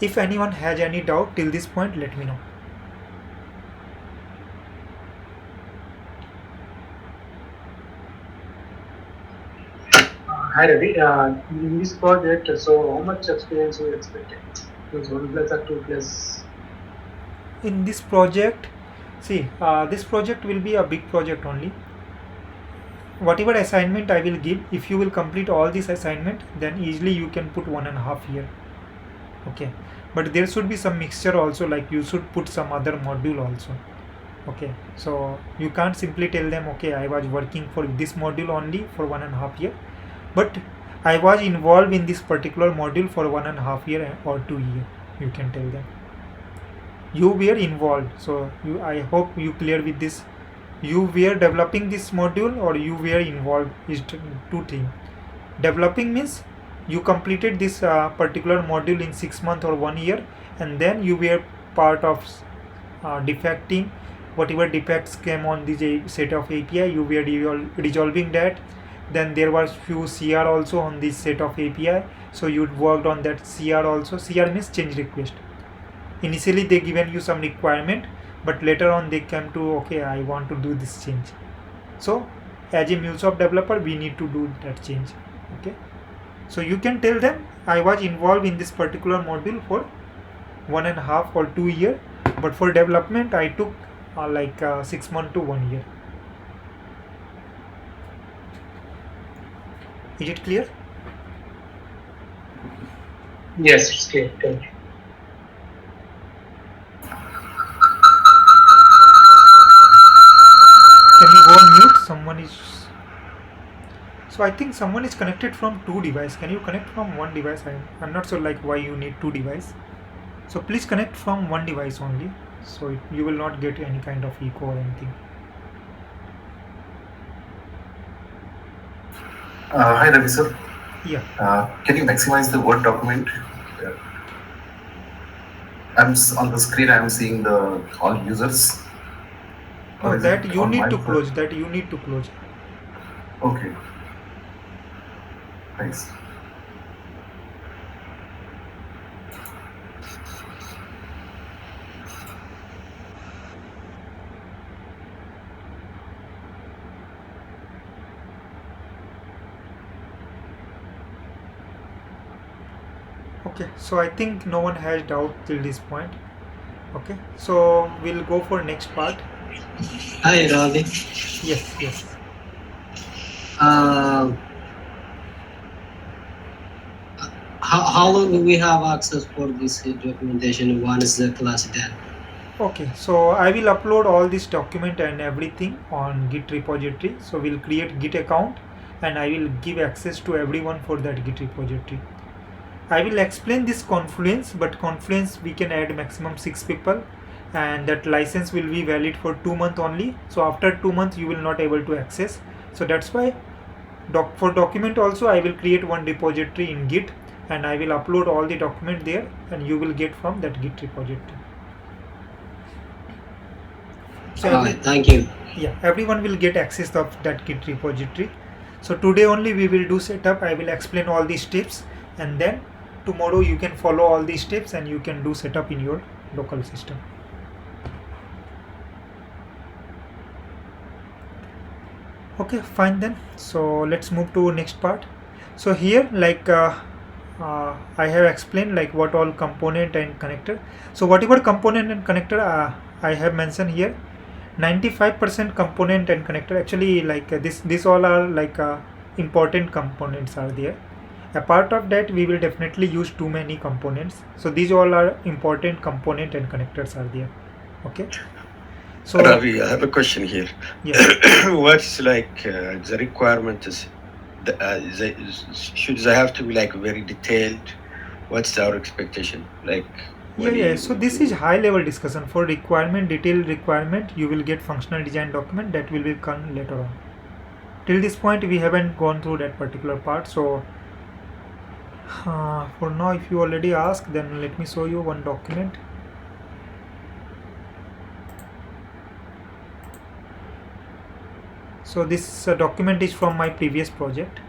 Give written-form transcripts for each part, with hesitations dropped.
If anyone has any doubt till this point, let me know. Hi Ravi, in this project, so how much experience you expected? Plus 1 plus or 2 plus? In this project, see, this project will be a big project only. Whatever assignment I will give, if you will complete all this assignment, then easily you can put 1.5 year. Okay, but there should be some mixture also, like you should put some other module also. Okay, so you can't simply tell them, okay, I was working for this module only for 1.5 year, but I was involved in this particular module for 1.5 year or 2 year. You can tell them you were involved. So you, I hope you clear with this. You were developing this module or you were involved is two things. Developing means you completed this particular module in 6 months or 1 year, and then you were part of defecting. Whatever defects came on this set of API, you were resolving that. Then there was few CR also on this set of API, so you worked on that CR also. CR means change request. Initially they given you some requirement, but later on they came to, okay, I want to do this change. So as a MuleSoft developer, we need to do that change. Okay, so you can tell them I was involved in this particular module for 1.5 or 2 year, but for development I took 6 months to 1 year. Is it clear? Yes, it's clear. Thank you. Can you go on mute? Someone is. So I think someone is connected from two device. Can you connect from one device? I'm not sure like why you need two device. So please connect from one device only, so you will not get any kind of echo or anything. Hi Ravi sir. Yeah. Can you maximize the Word document? Uh, on the screen. I'm seeing the all users. No, Or is that it you on need my to side? close. That you need to close. Okay. Thanks. Okay. So I think no one has doubt till this point. Okay. So we'll go for next part. Hi, Ravi. Yes. Yes. Uh, how long will we have access for this documentation once the class is done? Okay. So I will upload all this document and everything on Git repository. So we'll create Git account, and I will give access to everyone for that Git repository. I will explain this Confluence, but Confluence we can add maximum 6 people, and that license will be valid for 2 months only. So after 2 months you will not able to access. So that's why for document also I will create one repository in Git, and I will upload all the document there, and you will get from that Git repository. So Thank you. yeah, everyone will get access of that Git repository. So today only we will do setup. I will explain all these steps, and then tomorrow you can follow all these steps and you can do setup in your local system. Okay, fine then. So let's move to next part. So here I have explained like what all component and connector. So whatever component and connector I have mentioned here, 95% component and connector actually this all are important components are there. Apart of that, we will definitely use too many components. So these all are important component and connectors are there. Okay. So Ravi, I have a question here. yes. What's the requirement is? Should they have to be like very detailed? What's our expectation? Like Yeah. So this is high level discussion. For requirement, detailed requirement, you will get functional design document that will be come later on. Till this point, we haven't gone through that particular part. So for now, if you already asked, then let me show you one document. So this document is from my previous project.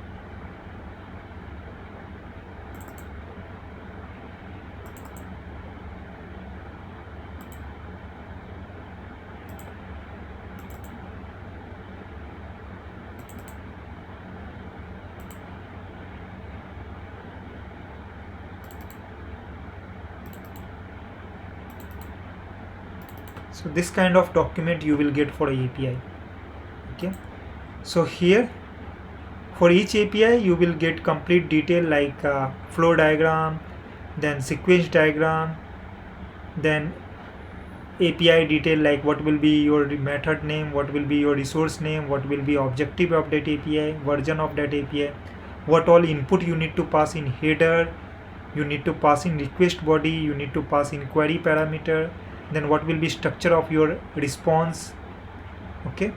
So this kind of document you will get for API. Okay, so here for each API you will get complete detail like flow diagram, then sequence diagram, then API detail like what will be your method name, what will be your resource name, what will be objective of that API, version of that API, what all input you need to pass in header, you need to pass in request body, you need to pass in query parameter, then what will be structure of your response. Okay,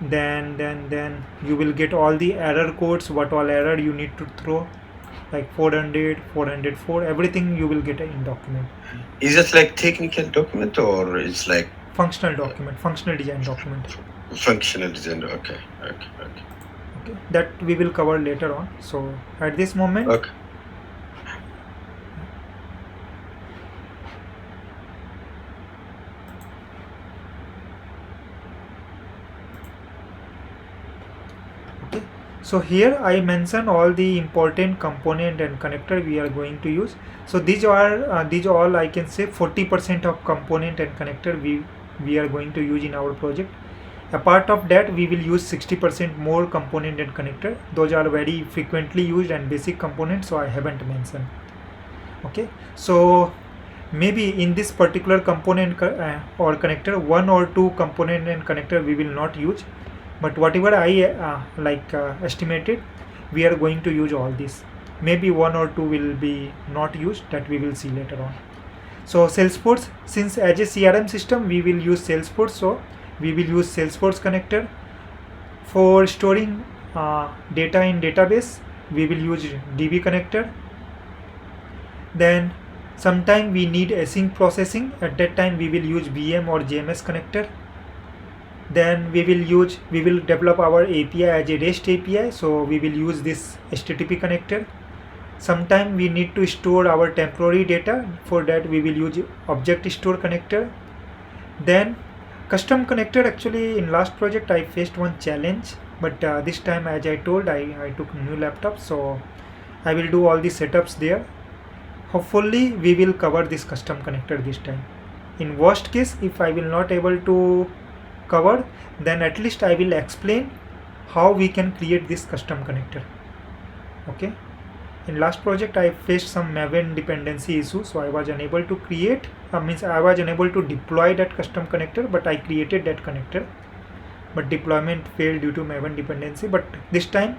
then you will get all the error codes, what all error you need to throw, like 400, 404, everything you will get in document. Is it like technical document or it's like Functional document, functional design document. functional design? Okay. Okay, that we will cover later on. So at this moment, Okay. okay, so here I mention all the important component and connector we are going to use. So these all I can say 40% of component and connector we are going to use in our project. Apart of that, we will use 60% more component and connector. Those are very frequently used and basic components, so I haven't mentioned. Okay, so maybe in this particular component or connector, one or two component and connector we will not use, but whatever I estimated, we are going to use all this. Maybe one or two will be not used, that we will see later on. So Salesforce, since as a CRM system we will use Salesforce, so we will use Salesforce connector. For storing data in database, we will use DB connector. Then sometime we need async processing, at that time we will use VM or JMS connector. Then we will develop our API as a REST API, so we will use this HTTP connector. Sometime we need to store our temporary data, for that we will use object store connector. Then custom connector, actually in last project I faced one challenge, but this time, as I told, I took new laptop, so I will do all the setups there. Hopefully we will cover this custom connector this time. In worst case, if I will not able to cover, then at least I will explain how we can create this custom connector. Okay, in last project I faced some Maven dependency issue, so I was unable to create, I was unable to deploy that custom connector, but I created that connector, but deployment failed due to Maven dependency. But this time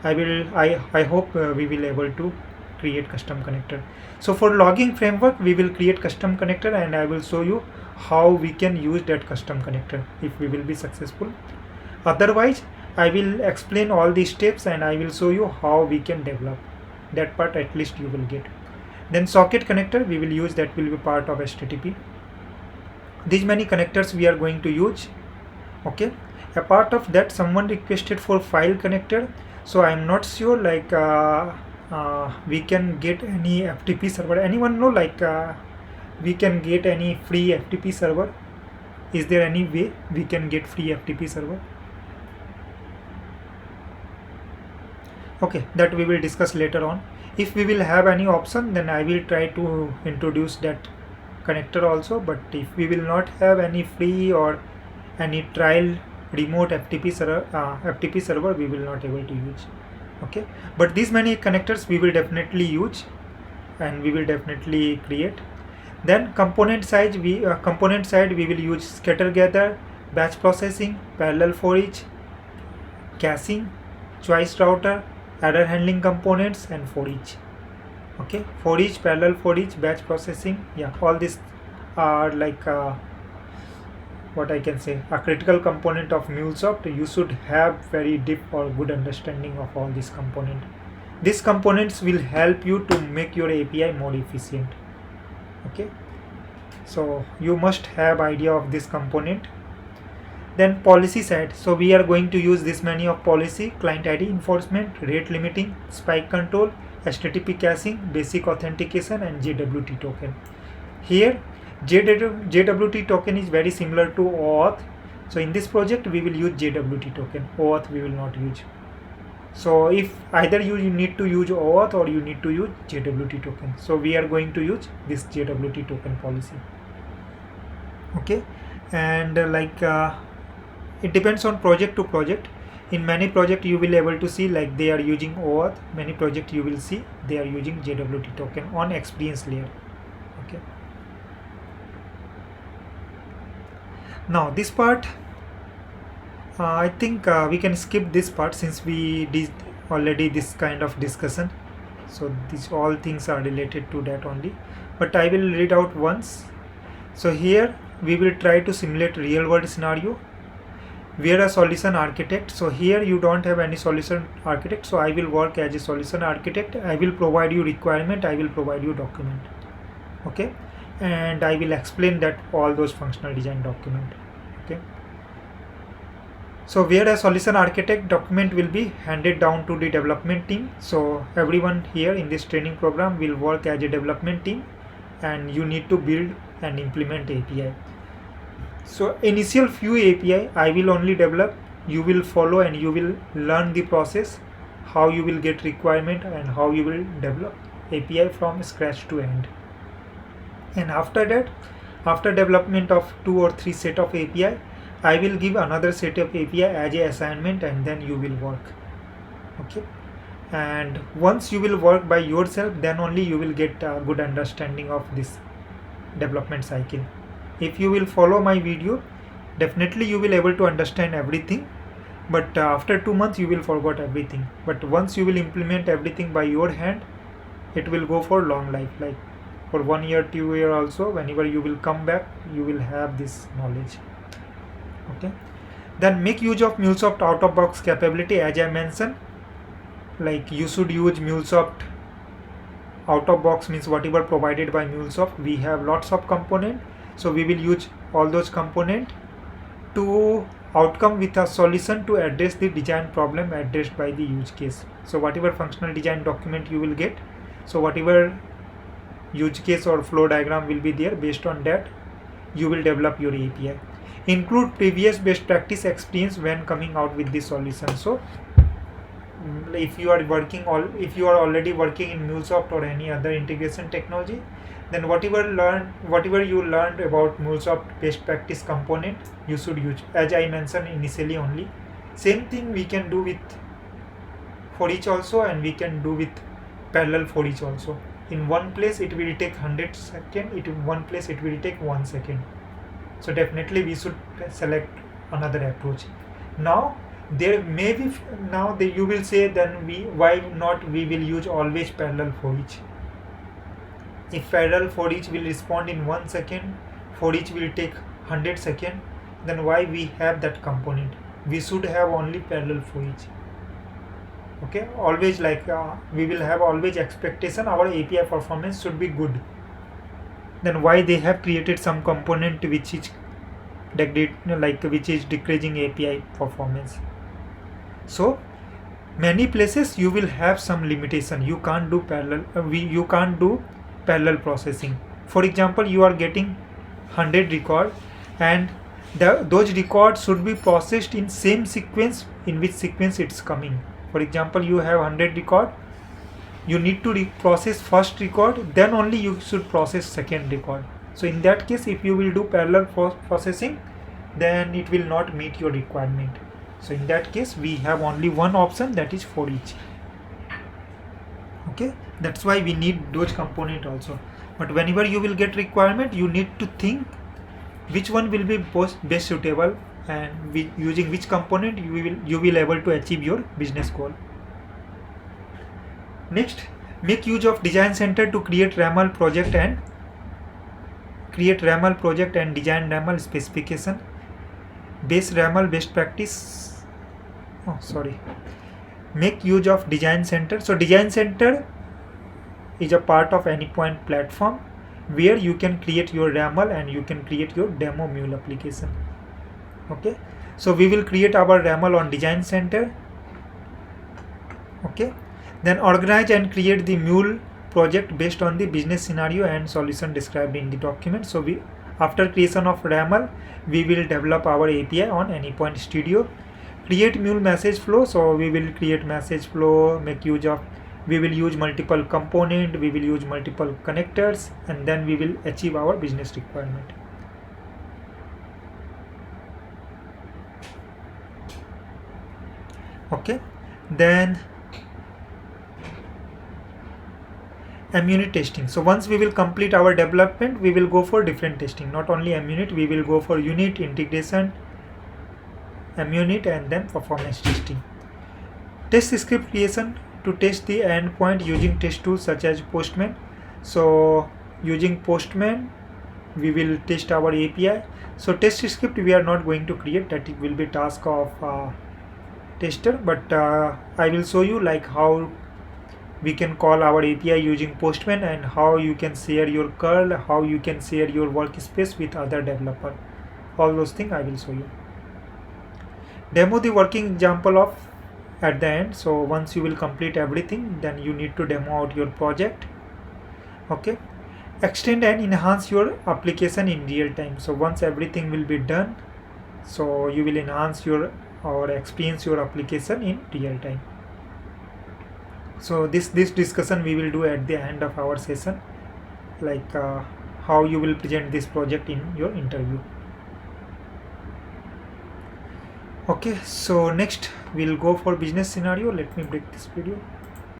I hope we will able to create custom connector. So for logging framework, we will create custom connector, and I will show you how we can use that custom connector if we will be successful. Otherwise, I will explain all these steps and I will show you how we can develop. That part at least you will get. Then socket connector we will use, that will be part of HTTP. These many connectors we are going to use. Okay, apart of that, someone requested for file connector, so I am not sure like we can get any FTP server. Anyone know like we can get any free FTP server? Is there any way we can get free FTP server? Okay, that we will discuss later on. If we will have any option, then I will try to introduce that connector also, but if we will not have any free or any trial remote FTP server, we will not able to use. Okay, but these many connectors we will definitely use and we will definitely create. Then component side we will use scatter gather, batch processing, parallel for each, caching, choice router, error handling components, and for each. Okay, for each, parallel for each, batch processing, yeah, all these are like what I can say, a critical component of MuleSoft. You should have very deep or good understanding of all these components. These components will help you to make your API more efficient. Okay, so you must have idea of this component. Then policy side, so we are going to use this many of policy: client ID enforcement, rate limiting, spike control, HTTP caching, basic authentication, and JWT token. Here JWT token is very similar to OAuth, so in this project we will use JWT token. OAuth we will not use. So if either you need to use OAuth or you need to use JWT token, so we are going to use this JWT token policy. Okay, and it depends on project to project. In many project you will able to see like they are using OAuth. Many project you will see they are using JWT token on experience layer. Okay, now this part I think we can skip this part since we did already this kind of discussion. So these all things are related to that only, but I will read out once. So here we will try to simulate real world scenario. We are a solution architect. So here you don't have any solution architect. So I will work as a solution architect. I will provide you requirement. I will provide you document. Okay, and I will explain that all those functional design document. Okay. So where a solution architect document will be handed down to the development team. So everyone here in this training program will work as a development team, and you need to build and implement API. So initial few API I will only develop, you will follow and you will learn the process, how you will get requirement and how you will develop API from scratch to end. And after that, after development of 2 or 3 set of API, I will give another set of API as a assignment, and then you will work. Okay, and once you will work by yourself, then only you will get a good understanding of this development cycle. If you will follow my video, definitely you will able to understand everything, but after 2 months you will forget everything. But once you will implement everything by your hand, it will go for long life, like for 1 year, 2 year also. Whenever you will come back, you will have this knowledge. Okay, then make use of MuleSoft out of box capability. As I mentioned, like you should use MuleSoft out of box, means whatever provided by MuleSoft. We have lots of component, so we will use all those component to outcome with a solution to address the design problem addressed by the use case. So whatever functional design document you will get, so whatever use case or flow diagram will be there, based on that you will develop your API. Include previous best practice experience when coming out with this solution. So if you are working if you are already working in MuleSoft or any other integration technology, then whatever you learned about MuleSoft best practice component, you should use. As I mentioned initially only, same thing we can do with for each also, and we can do with parallel for each also. In one place it will take 100 seconds, in one place it will take 1 second. So definitely we should select another approach. Now there may be, now you will say, then why not we will use always parallel for each. If parallel for each will respond in 1 second, for each will take 100 seconds, then why we have that component? We should have only parallel for each. Okay, always like we will have always expectation our API performance should be good. Then why they have created some component which is decreasing API performance? So many places you will have some limitation. You can't do parallel. You can't do parallel processing. For example, you are getting 100 record, and those records should be processed in same sequence in which sequence it's coming. For example, you have 100 record. You need to process first record, then only you should process second record. So in that case, if you will do parallel processing, then it will not meet your requirement. So in that case, we have only one option, that is for each. Okay, that's why we need those component also. But whenever you will get requirement, you need to think which one will be best suitable, and using which component you will able to achieve your business goal. Next, make use of Design Center to create RAML project and design RAML specification. Base RAML best practice. Make use of Design Center. So Design Center is a part of Anypoint platform where you can create your RAML and you can create your demo Mule application. Okay, so we will create our RAML on Design Center. Okay, then organize and create the Mule project based on the business scenario and solution described in the document. So after creation of RAML, we will develop our API on Anypoint Studio. Create Mule message flow. So we will create message flow, we will use multiple component, we will use multiple connectors, and then we will achieve our business requirement. Okay, then unit testing. So once we will complete our development, we will go for different testing, not only unit, we will go for unit, integration, unit, and then performance testing. Test script creation to test the endpoint using test tools such as Postman. So using Postman we will test our API. So test script we are not going to create, that it will be task of tester, but I will show you like how we can call our API using Postman, and how you can share your curl, how you can share your workspace with other developer. All those things I will show you. Demo the working example of at the end. So once you will complete everything, then you need to demo out your project. Okay, extend and enhance your application in real time. So once everything will be done, so you will enhance your or experience your application in real time. So this discussion we will do at the end of our session, like how you will present this project in your interview. Okay, so next we'll go for business scenario. Let me break this video.